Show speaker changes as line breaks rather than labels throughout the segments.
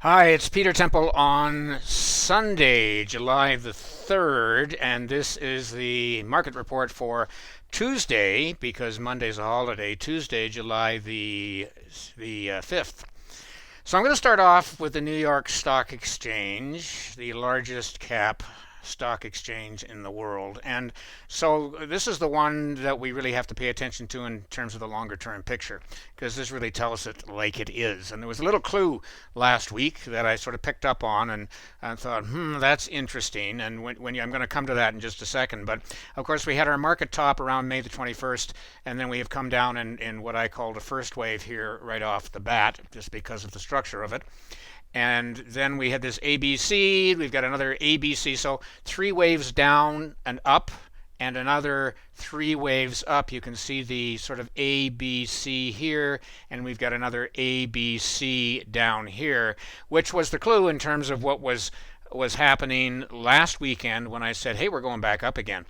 Hi, it's Peter Temple on Sunday, July the 3rd, and this is the market report for Tuesday, because Monday's a holiday, Tuesday, July the 5th. So I'm going to start off with the New York Stock Exchange, the largest cap stock exchange in the world. And so this is the one that we really have to pay attention to in terms of the longer term picture, because this really tells it like it is. And there was a little clue last week that I sort of picked up on and thought, that's interesting. And I'm going to come to that in just a second. But of course, we had our market top around May the 21st, and then we have come down in what I call the first wave here right off the bat, just because of the structure of it. And then we had this ABC, we've got another ABC, so three waves down and up, and another three waves up. You can see the sort of ABC here, and we've got another ABC down here, which was the clue in terms of what was happening last weekend when I said, hey, we're going back up again.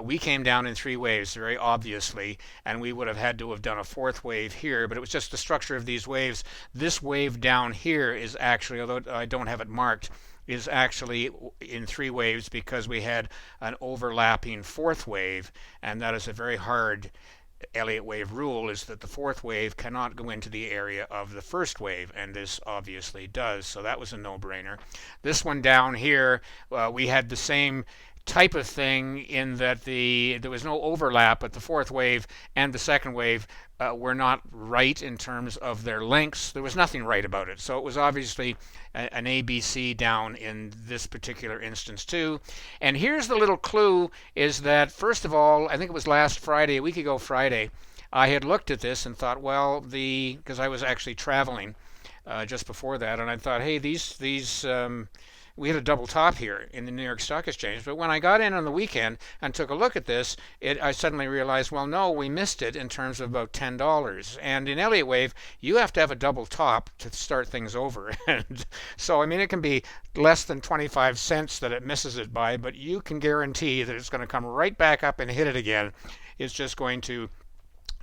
We came down in three waves, very obviously, and we would have had to have done a fourth wave here, but it was just the structure of these waves. This wave down here is actually, although I don't have it marked, is actually in three waves because we had an overlapping fourth wave, and that is a very hard Elliott wave rule, is that the fourth wave cannot go into the area of the first wave, and this obviously does. So that was a no-brainer. This one down here, we had the same type of thing in that there was no overlap, but the fourth wave and the second wave were not right in terms of their lengths. There was nothing right about it. So it was obviously an ABC down in this particular instance too. And here's the little clue, is that first of all, I think it was last Friday, a week ago Friday, I had looked at this and thought, well, because I was actually traveling just before that, and I thought, hey, these we had a double top here in the New York Stock Exchange. But when I got in on the weekend and took a look at this, I suddenly realized, well, no, we missed it in terms of about $10. And in Elliott Wave, you have to have a double top to start things over. And so, I mean, it can be less than 25 cents that it misses it by, but you can guarantee that it's going to come right back up and hit it again. It's just going to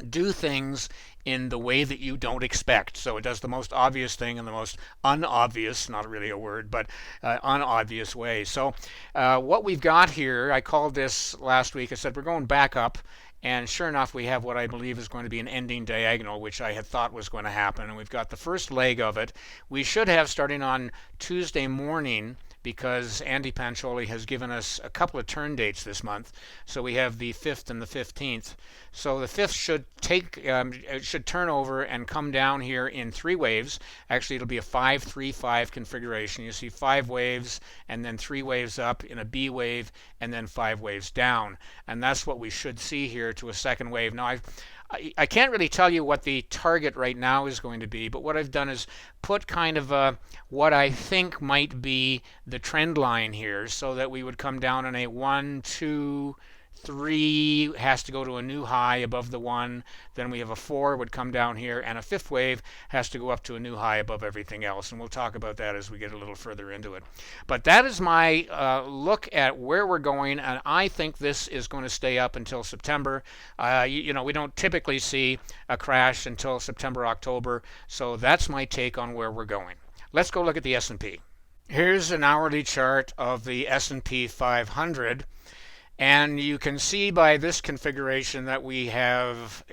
do things in the way that you don't expect. So it does the most obvious thing in the most unobvious, not really a word, but unobvious way. So what we've got here, I called this last week, I said we're going back up. And sure enough, we have what I believe is going to be an ending diagonal, which I had thought was going to happen. And we've got the first leg of it. We should have starting on Tuesday morning, because Andy Pancholi has given us a couple of turn dates this month. So we have the 5th and the 15th. So the 5th should turn over and come down here in three waves. Actually, it'll be a 5-3-5 configuration. You see 5 waves and then 3 waves up in a B wave and then 5 waves down. And that's what we should see here to a second wave. Now, I can't really tell you what the target right now is going to be, but what I've done is put kind of what I think might be the trend line here, so that we would come down on a 1, 2, 3 has to go to a new high above the 1. Then we have a 4 would come down here, and a fifth wave has to go up to a new high above everything else. And we'll talk about that as we get a little further into it. But that is my look at where we're going, and I think this is going to stay up until September. We don't typically see a crash until September, October. So that's my take on where we're going. Let's go look at the S&P. Here's an hourly chart of the S&P 500. And you can see by this configuration that we have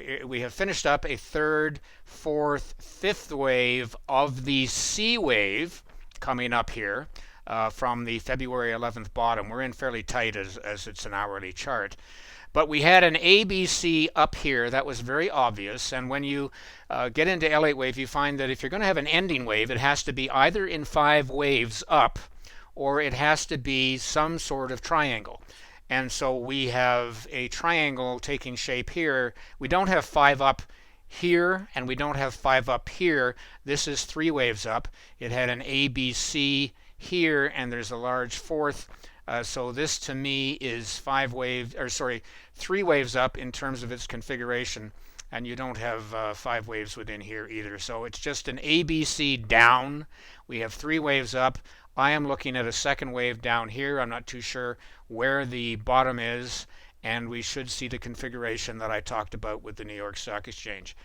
finished up a third, fourth, fifth wave of the C wave coming up here from the February 11th bottom. We're in fairly tight as it's an hourly chart. But we had an ABC up here that was very obvious. And when you get into Elliott wave, you find that if you're going to have an ending wave, it has to be either in 5 waves up, or it has to be some sort of triangle. And so we have a triangle taking shape here. We don't have 5 up here, and we don't have 5 up here. This is 3 waves up. It had an ABC here, and there's a large fourth. So this to me is 3 waves up in terms of its configuration, and you don't have 5 waves within here either. So it's just an ABC down. We have 3 waves up. I am looking at a second wave down here. I'm not too sure where the bottom is, and we should see the configuration that I talked about with the New York Stock Exchange.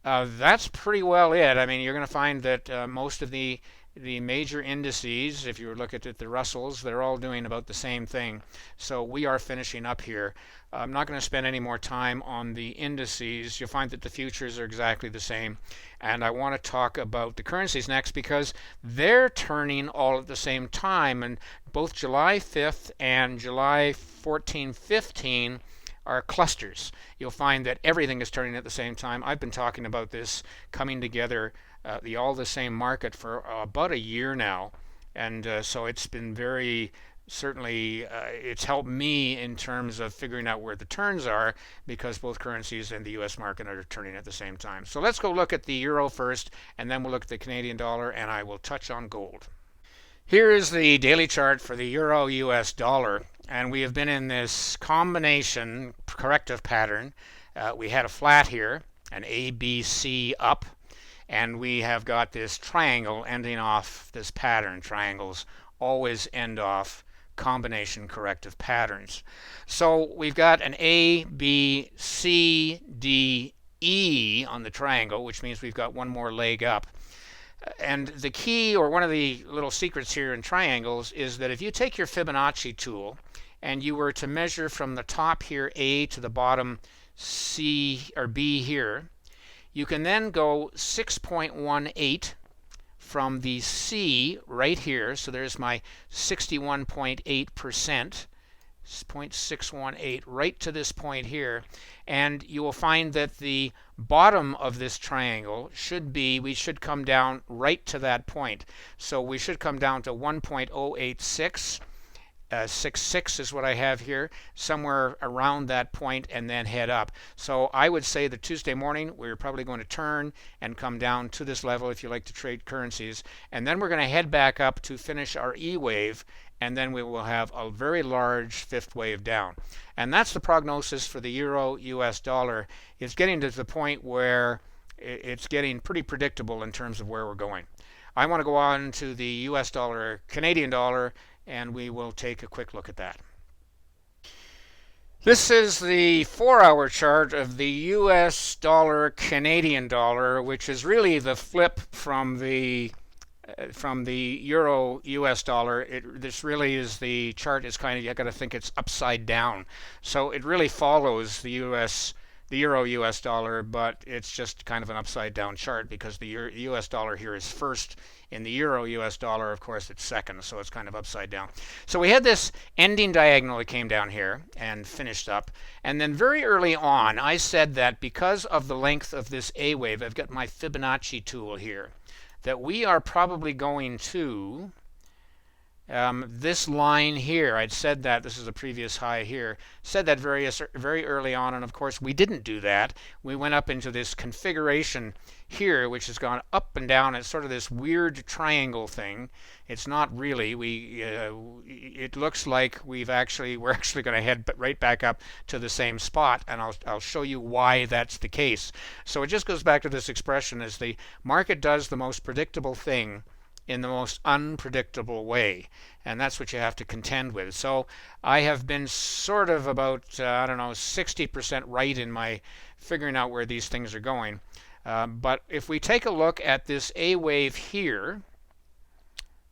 That's pretty well it. I mean, you're going to find that most of the the major indices, if you look at the Russells, they're all doing about the same thing. So we are finishing up here. I'm not going to spend any more time on the indices. You'll find that the futures are exactly the same. And I want to talk about the currencies next because they're turning all at the same time. And both July 5th and July 14, 15 are clusters. You'll find that everything is turning at the same time. I've been talking about this coming together, the all the same market for about a year now, and so it's been very certainly it's helped me in terms of figuring out where the turns are because both currencies and the US market are turning at the same time. So let's go look at the euro first, and then we'll look at the Canadian dollar, and I will touch on gold. Here is the daily chart for the euro US dollar, and we have been in this combination corrective pattern. We had a flat here, an ABC up, and we have got this triangle ending off this pattern. Triangles always end off combination corrective patterns. So we've got an A, B, C, D, E on the triangle, which means we've got one more leg up. And the key, or one of the little secrets here in triangles, is that if you take your Fibonacci tool and you were to measure from the top here A to the bottom C or B here, you can then go 6.18 from the C right here. So there's my 61.8%, 0.618 right to this point here, and you will find that the bottom of this triangle should be, we should come down right to that point. So we should come down to 1.086. 66 is what I have here, somewhere around that point, and then head up. So I would say that Tuesday morning we're probably going to turn and come down to this level if you like to trade currencies, and then we're going to head back up to finish our E wave, and then we will have a very large fifth wave down. And that's the prognosis for the euro US dollar. It's getting to the point where it's getting pretty predictable in terms of where we're going. I want to go on to the US dollar, Canadian dollar, and we will take a quick look at that. This is the 4-hour chart of the US dollar, Canadian dollar, which is really the flip from the euro US dollar. This really is, the chart is kind of, you got to think it's upside down. So it really follows the euro US dollar, but it's just kind of an upside down chart because the US dollar here is first. In the euro US dollar, of course, it's second, so it's kind of upside down. So we had this ending diagonal that came down here and finished up. And then very early on, I said that because of the length of this A wave, I've got my Fibonacci tool here, that we are probably going to this line here. I'd said that this is a previous high here, said that very early on, and of course we didn't do that. We went up into this configuration here, which has gone up and down. It's sort of this weird triangle thing. It's not really. It looks like we're actually going to head right back up to the same spot, and I'll show you why that's the case. So it just goes back to this expression: as the market does the most predictable thing in the most unpredictable way, and that's what you have to contend with. So I have been sort of about 60% right in my figuring out where these things are going. But if we take a look at this A wave here,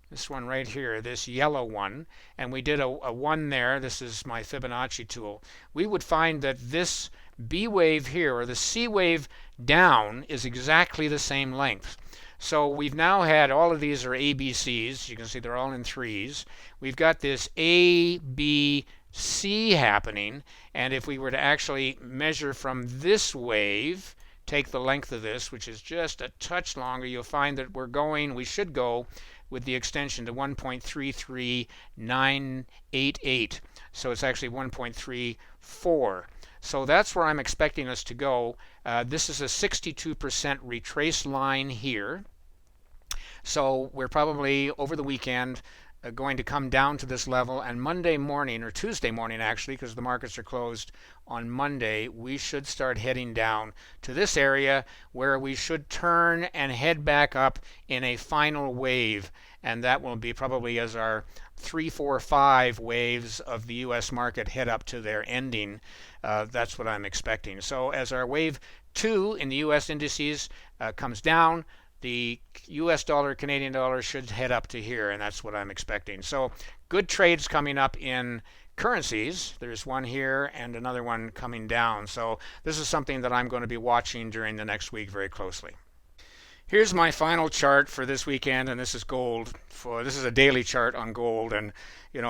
this one right here, this yellow one, and we did a 1 there, this is my Fibonacci tool, we would find that this B wave here, or the C wave down, is exactly the same length. So we've now had, all of these are ABCs. You can see they're all in threes. We've got this A, B, C happening, and if we were to actually measure from this wave, take the length of this, which is just a touch longer, you'll find that we should go with the extension to 1.33988. So it's actually 1.34. So that's where I'm expecting us to go. This is a 62% retrace line here. So we're probably over the weekend going to come down to this level, and Monday morning, or Tuesday morning actually, because the markets are closed on Monday, we should start heading down to this area where we should turn and head back up in a final wave, and that will be probably as our 3, 4, 5 waves of the US market head up to their ending. That's what I'm expecting. So as our wave 2 in the US indices comes down, the US dollar, Canadian dollar should head up to here, and that's what I'm expecting. So good trades coming up in currencies. There's one here and another one coming down. So this is something that I'm going to be watching during the next week very closely. Here's my final chart for this weekend, and this is gold. This is a daily chart on gold, and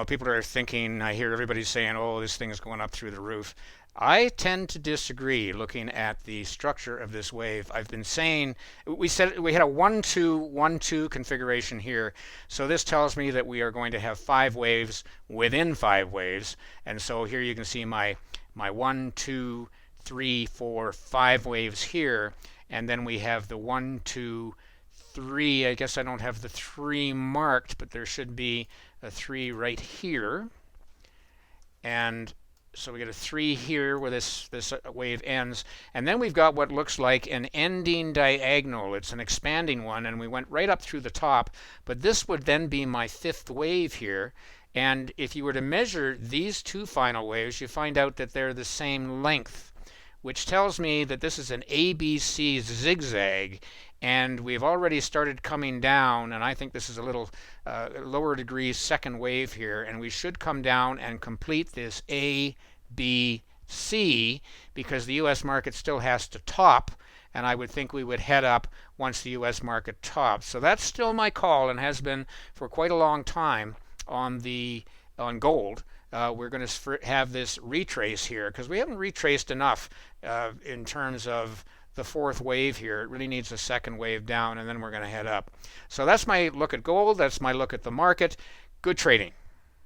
people are thinking, I hear everybody saying, oh, this thing is going up through the roof. I tend to disagree looking at the structure of this wave. I've been saying, we said we had a 1-2-1-2 configuration here. So this tells me that we are going to have 5 waves within 5 waves. And so here you can see my 1, 2, 3, 4, 5 waves here. And then we have the 1, 2, 3. I guess I don't have the 3 marked, but there should be a 3 right here. And so we get a 3 here where this wave ends. And then we've got what looks like an ending diagonal. It's an expanding one, and we went right up through the top. But this would then be my 5th wave here. And if you were to measure these 2 final waves, you find out that they're the same length, which tells me that this is an ABC zigzag. And we've already started coming down, and I think this is a little lower degree second wave here, and we should come down and complete this A, B, C, because the U.S. market still has to top, and I would think we would head up once the U.S. market tops. So that's still my call, and has been for quite a long time on gold. We're going to have this retrace here, because we haven't retraced enough in terms of the 4th wave here. It really needs a second wave down, and then we're going to head up. So that's my look at gold. That's my look at the market. Good trading.